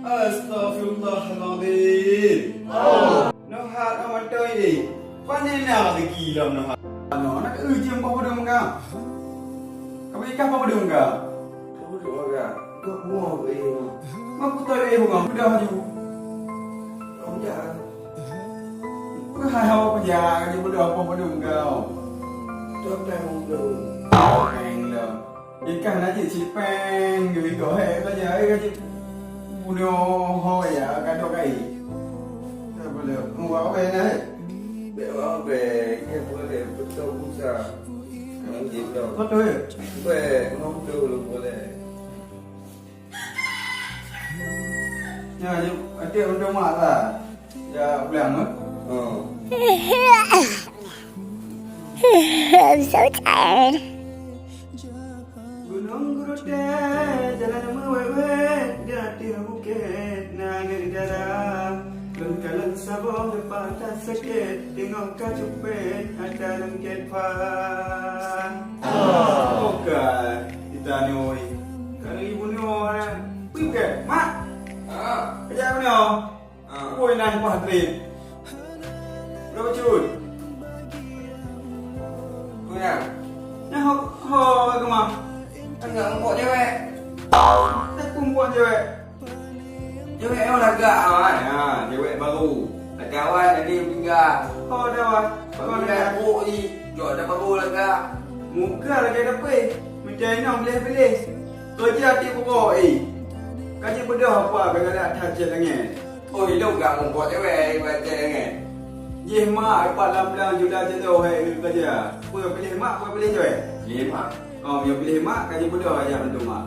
Astaghfirullahaladzim. Nohat amat toy. Panena lagi lam nohat. No, nak ujian apa pada muka? Kau ikan apa pada muka? Apa tu agak? Kau buang ke ini? Aku tak ada muka. Sudah haju. Kau jangan. Kau hal apa jangan je pada apa pada muka? Tu apa yang mau tu? Peng lah. Ikan aja cipeng. Gini kau hei saja. Ikan cip. Punya hoi ya, kadok kai. Tak boleh. Muka apa ni? Bawa beg, yang boleh betul busa. Kamu gitu. Betul ya? Beg, kamu dulu boleh. Ya, ada untuk mak lah. Ya, bilang ah. Oh. I'm so tired. Gunung Gurute, jalan mewewe, di hati bukit, nangis darah. Lengkalan sabong depan tak sakit, tengok kacupet, ada lengket pan. Okey, kita ni oi. Kalau ibu ni orang, pergi ke, mak? Kerja apa ni? Oi, nan patrin. Berapa cut? Punya. Nah, ho, ke mak? Enggak ngempok cewek. Tak kumpul cewek. Cewek yang lagak kan. Ya, cewek baru. Ada kawan tadi tinggal. Oh, dah awak. Baru dah buruk ni. Jok dah baru lagak. Muka lagi ada apa? Macam ni orang belis-belis. Kerja hati pokok Kaji bedah apa kalau nak tajam dengan. Oh, itu enggak ngempok cewek baca dengan. Jih mak dapat lam-lam jual jatuh hai kerja. Apa pilih mak, apa pilih cewek? Lima. Oh, yang pilih mak kaji bedah aja untuk mak.